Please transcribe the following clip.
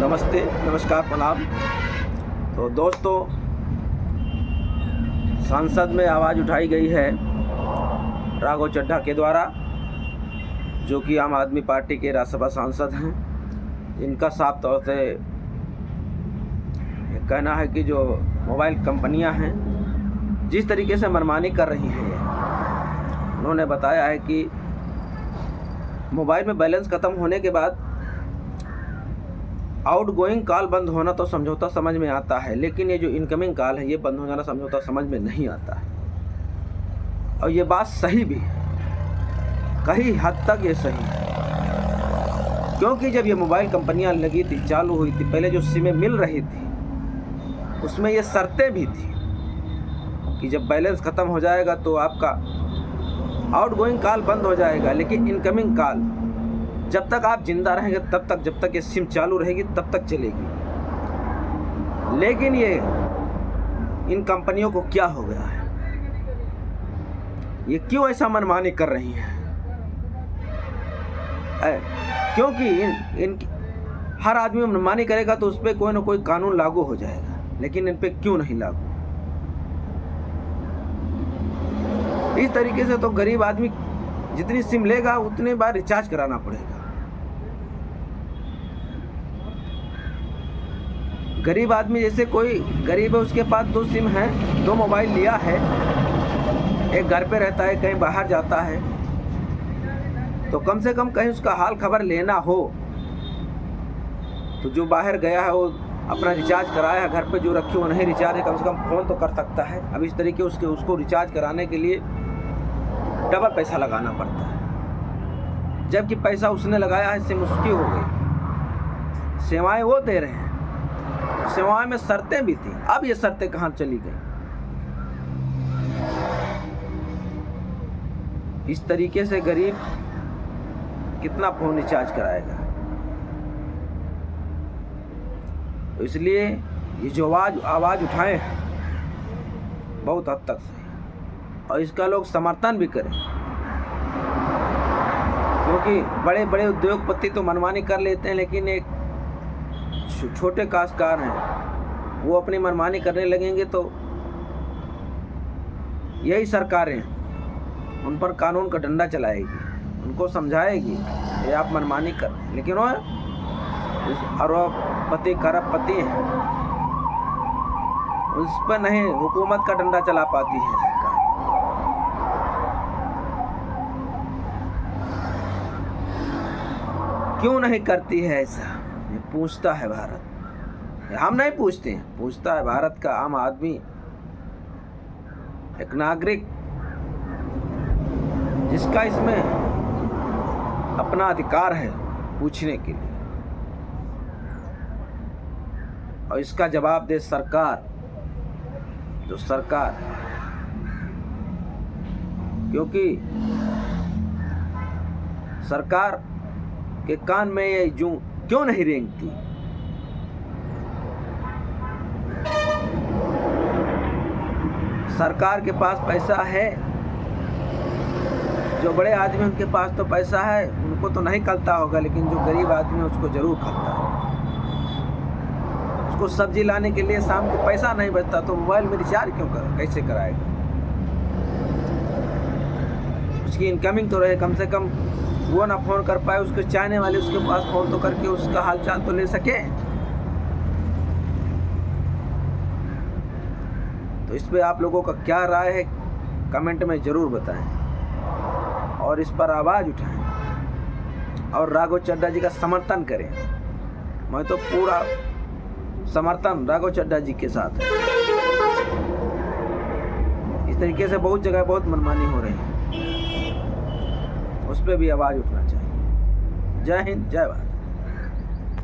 नमस्ते, नमस्कार, प्रणाम। तो दोस्तों, संसद में आवाज़ उठाई गई है राघव चड्ढा के द्वारा, जो कि आम आदमी पार्टी के राज्यसभा सांसद हैं। इनका साफ तौर से कहना है कि जो मोबाइल कंपनियां हैं जिस तरीके से मनमानी कर रही हैं, उन्होंने बताया है कि मोबाइल में बैलेंस ख़त्म होने के बाद आउटगोइंग कॉल बंद होना तो समझौता समझ में आता है, लेकिन ये जो इनकमिंग कॉल है ये बंद हो जाना समझौता समझ में नहीं आता है। और ये बात सही भी है, कई हद तक ये सही है, क्योंकि जब ये मोबाइल कंपनियां लगी थी, चालू हुई थी, पहले जो सिमें मिल रही थी उसमें ये शर्तें भी थी कि जब बैलेंस ख़त्म हो जाएगा तो आपका आउटगोइंग कॉल बंद हो जाएगा, लेकिन इनकमिंग कॉल जब तक आप जिंदा रहेंगे तब तक, जब तक ये सिम चालू रहेगी तब तक चलेगी। लेकिन ये इन कंपनियों को क्या हो गया है, ये क्यों ऐसा मनमानी कर रही हैं? क्योंकि इन हर आदमी मनमानी करेगा तो उस पर कोई ना कोई कानून लागू हो जाएगा, लेकिन इन पे क्यों नहीं लागू? इस तरीके से तो गरीब आदमी जितनी सिम लेगा उतनी बार रिचार्ज कराना पड़ेगा। गरीब आदमी, जैसे कोई गरीब है, उसके पास 2 सिम है, 2 मोबाइल लिया है, एक घर पे रहता है, कहीं बाहर जाता है, तो कम से कम कहीं उसका हाल खबर लेना हो तो जो बाहर गया है वो अपना रिचार्ज कराया है, घर पे जो रखी वो नहीं रिचार्ज है, कम से कम फ़ोन तो कर सकता है। अब इस तरीके उसको रिचार्ज कराने के लिए डबल पैसा लगाना पड़ता है, जबकि पैसा उसने लगाया है, सिम उसकी हो गई, सेवाएं वो दे रहे हैं, सेवाएं में शर्तें भी थी। अब ये शर्तें कहाँ चली गई? इस तरीके से गरीब कितना फ़ोन रिचार्ज कराएगा? तो इसलिए ये जो आवाज़ उठाए हैं बहुत हद तक सही, और इसका लोग समर्थन भी करें, क्योंकि बड़े बड़े उद्योगपति तो मनमानी कर लेते हैं, लेकिन एक छोटे काश्तकार हैं वो अपनी मनमानी करने लगेंगे तो यही सरकारें उन पर कानून का डंडा चलाएगी, उनको समझाएगी ये आप मनमानी कर रहे हैं, लेकिन वो अरबपति खरबपति हैं, उस पर नहीं हुकूमत का डंडा चला पाती है सरकार। क्यों नहीं करती है ऐसा? ये पूछता है भारत, हम नहीं पूछते हैं, पूछता है भारत का आम आदमी, एक नागरिक जिसका इसमें अपना अधिकार है पूछने के लिए, और इसका जवाब दे सरकार, जो सरकार, क्योंकि सरकार के कान में ये जूं क्यों नहीं रेंगती? सरकार के पास पैसा है, जो बड़े आदमी उनके पास तो पैसा है, उनको तो नहीं खलता होगा, लेकिन जो गरीब आदमी है उसको जरूर खलता है। उसको सब्जी लाने के लिए शाम को पैसा नहीं बचता तो मोबाइल में रिचार्ज क्यों कैसे कराएगा? उसकी इनकमिंग तो रहे, कम से कम वो ना फ़ोन कर पाए, उसके चाहने वाले उसके पास फ़ोन तो करके उसका हालचाल तो ले सके। तो इस पे आप लोगों का क्या राय है कमेंट में ज़रूर बताएं, और इस पर आवाज़ उठाएं, और राघव चड्ढा जी का समर्थन करें। मैं तो पूरा समर्थन राघव चड्ढा जी के साथ है। इस तरीके से बहुत जगह बहुत मनमानी हो रही है, उस पर भी आवाज़ उठना चाहिए। जय हिंद, जय भारत।